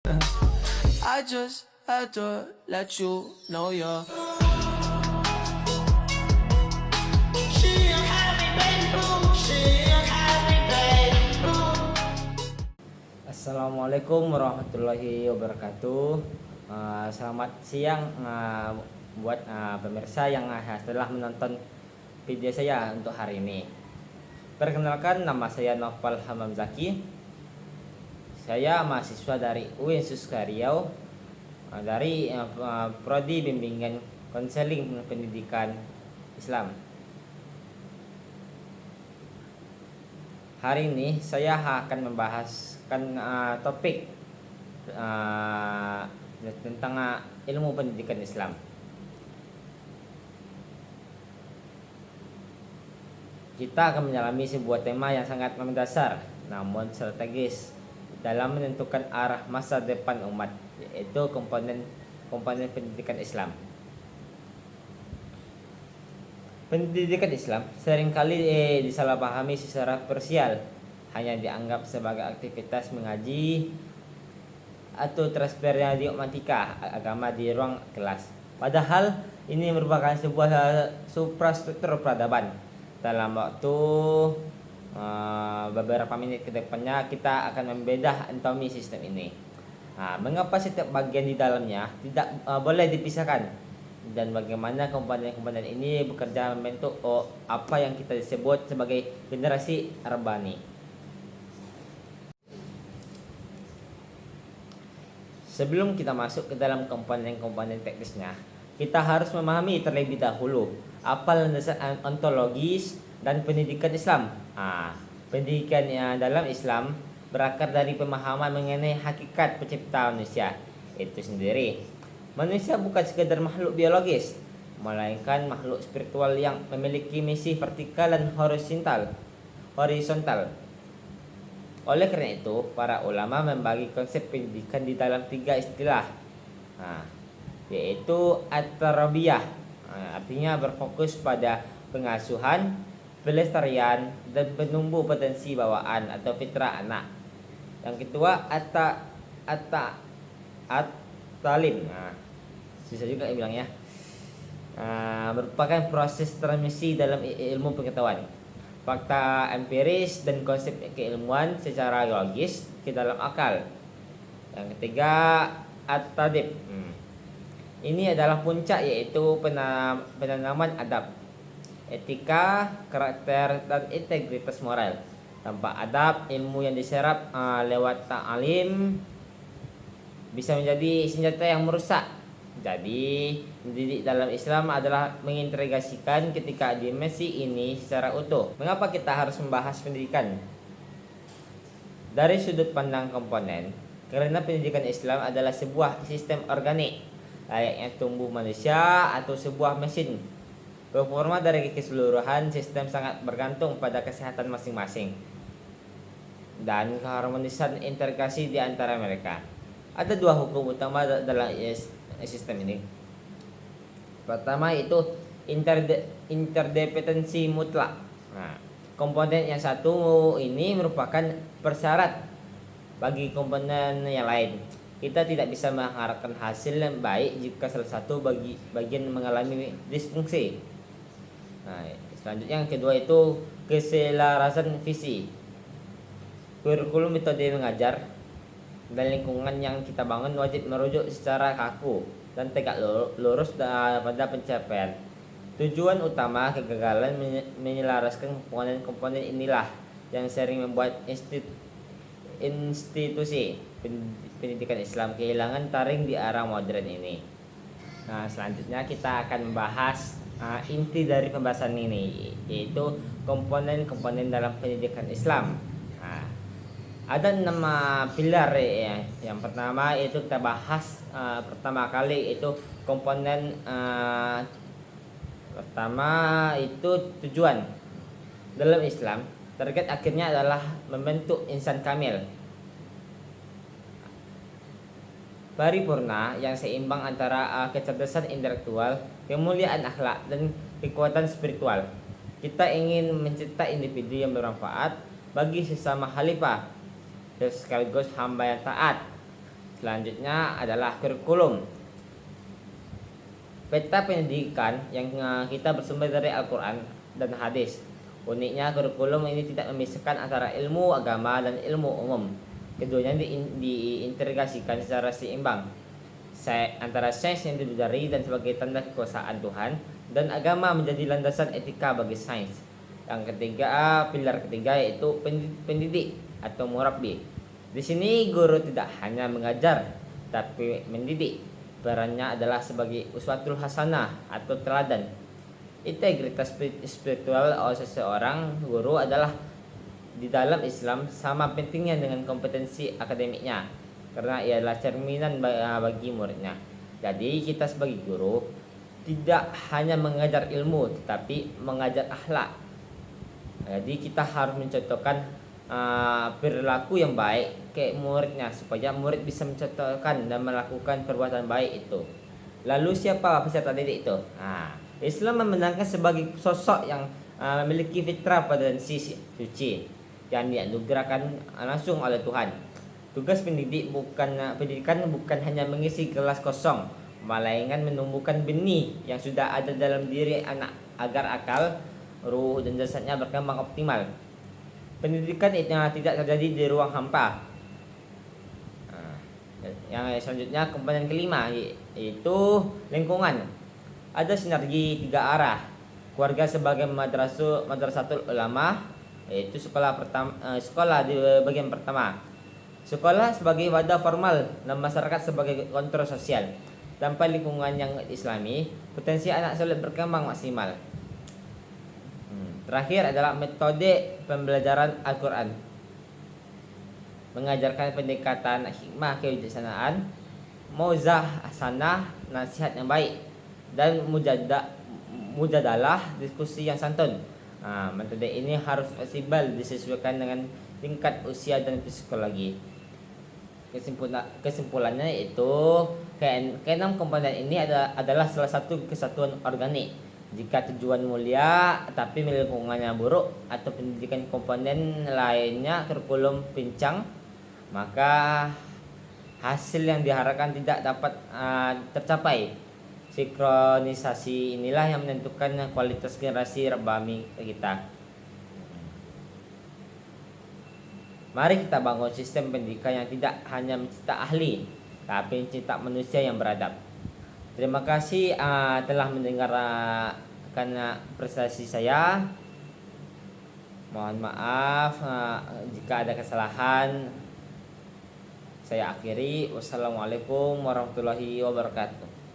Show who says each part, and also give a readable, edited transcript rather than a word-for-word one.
Speaker 1: I just had to let you know you're.
Speaker 2: Assalamualaikum warahmatullahi wabarakatuh. Selamat siang buat pemirsa yang setelah menonton video saya untuk hari ini. Perkenalkan, nama saya Noval Hamam Zaki. Saya mahasiswa dari UIN Suska Riau, dari Prodi Bimbingan Konseling Pendidikan Islam. Hari ini saya akan membahaskan topik tentang ilmu pendidikan Islam. Kita akan menyelami sebuah tema yang sangat mendasar namun strategis dalam menentukan arah masa depan umat, yaitu komponen pendidikan Islam. Pendidikan Islam seringkali disalahpahami secara parsial, hanya dianggap sebagai aktivitas mengaji atau transfernya dogmatika agama di ruang kelas. Padahal ini merupakan sebuah suprastruktur peradaban. Dalam waktu beberapa menit ke depannya kita akan membedah anatomi sistem ini. Mengapa setiap bagian di dalamnya tidak boleh dipisahkan? Dan bagaimana komponen-komponen ini bekerja membentuk apa yang kita sebut sebagai generasi Rabbani. Sebelum kita masuk ke dalam komponen-komponen teknisnya, kita harus memahami terlebih dahulu apa landasan ontologis dan pendidikan Islam. Pendidikan dalam Islam berakar dari pemahaman mengenai hakikat penciptaan manusia itu sendiri. Manusia bukan sekedar makhluk biologis, melainkan makhluk spiritual yang memiliki misi vertikal dan horizontal. Oleh karena itu, para ulama membagi konsep pendidikan di dalam 3 istilah, yaitu at-tarbiyah, artinya berfokus pada pengasuhan, pelestarian, dan penumbuh potensi bawaan atau fitrah anak. Yang kedua, at-talim, susah juga bilangnya, merupakan proses transmisi dalam ilmu pengetahuan, fakta empiris dan konsep keilmuan secara logis ke dalam akal. Yang ketiga, at-tadib. Ini adalah puncak, yaitu penanaman adab, etika, karakter, dan integritas moral. Tanpa adab, ilmu yang diserap lewat ta'alim bisa menjadi senjata yang merusak. Jadi, mendidik dalam Islam adalah mengintegrasikan ketika dimensi ini secara utuh. Mengapa kita harus membahas pendidikan? Dari sudut pandang komponen, karena pendidikan Islam adalah sebuah sistem organik, layaknya tumbuh manusia atau sebuah mesin. Performa dari keseluruhan sistem sangat bergantung pada kesehatan masing-masing dan keharmonisan integrasi di antara mereka. Ada 2 hukum utama dalam sistem ini. Pertama itu interdependensi mutlak. Komponen yang satu ini merupakan persyarat bagi komponen yang lain. Kita tidak bisa mengharapkan hasil yang baik jika salah satu bagian mengalami disfungsi. Selanjutnya yang kedua itu keselarasan visi. Kurikulum metode mengajar dan lingkungan yang kita bangun wajib merujuk secara kaku dan tegak lurus pada pencapaian. Tujuan utama kegagalan menyelaraskan komponen-komponen inilah yang sering membuat institusi pendidikan Islam kehilangan taring di era modern ini. Selanjutnya kita akan membahas inti dari pembahasan ini, yaitu komponen-komponen dalam pendidikan Islam. Ada 6 pilar ya. Yang pertama itu kita bahas pertama kali itu komponen pertama itu tujuan. Dalam Islam, target akhirnya adalah membentuk insan kamil, paripurna yang seimbang antara kecerdasan intelektual, kemuliaan akhlak, dan kekuatan spiritual. Kita ingin mencetak individu yang bermanfaat bagi sesama khalifah dan sekaligus hamba yang taat. Selanjutnya adalah kurikulum. Peta pendidikan yang kita bersumber dari Al-Quran dan hadis. Uniknya kurikulum ini tidak memisahkan antara ilmu agama dan ilmu umum. Keduanya diintegrasikan secara seimbang antara sains yang dipelajari dan sebagai tanda kekuasaan Tuhan, dan agama menjadi landasan etika bagi sains. Yang ketiga, pilar ketiga yaitu pendidik atau murabbi. Di sini guru tidak hanya mengajar tapi mendidik. Perannya adalah sebagai uswatul hasanah atau teladan. Integritas spiritual seseorang guru adalah di dalam Islam sama pentingnya dengan kompetensi akademiknya, karena ia adalah cerminan bagi muridnya. Jadi kita sebagai guru tidak hanya mengajar ilmu tetapi mengajar akhlak. Jadi kita harus mencontohkan perilaku yang baik ke muridnya supaya murid bisa mencontohkan dan melakukan perbuatan baik itu. Lalu siapa peserta didik itu? Islam memandangkan sebagai sosok yang memiliki fitrah pada sisi suci yang dianugerahkan langsung oleh Tuhan. Tugas pendidikan bukan hanya mengisi kelas kosong, melainkan menumbuhkan benih yang sudah ada dalam diri anak agar akal, ruh dan jasadnya berkembang optimal. Pendidikan itu tidak terjadi di ruang hampa. Yang selanjutnya komponen kelima yaitu lingkungan. Ada sinergi tiga arah. Keluarga sebagai madrasatul ulama, yaitu sekolah di bagian pertama. Sekolah sebagai wadah formal dan masyarakat sebagai kontrol sosial. Tanpa lingkungan yang islami, potensi anak sulit berkembang maksimal. Terakhir adalah metode pembelajaran Al-Quran. Mengajarkan pendekatan hikmah kebijaksanaan, mauzah hasanah, nasihat yang baik, dan mujadalah diskusi yang santun. Metode ini harus fleksibel disesuaikan dengan tingkat usia dan psikologi. Kesimpulannya yaitu keenam komponen ini adalah salah satu kesatuan organik. Jika tujuan mulia tapi lingkungannya buruk atau pendidikan komponen lainnya kurikulum pincang, maka hasil yang diharapkan tidak dapat tercapai. Sinkronisasi inilah yang menentukan kualitas generasi rebami kita. Mari kita bangun sistem pendidikan yang tidak hanya mencetak ahli, tapi mencetak manusia yang beradab. Terima kasih telah mendengarkan presentasi saya. Mohon maaf jika ada kesalahan. Saya akhiri. Wassalamualaikum warahmatullahi wabarakatuh.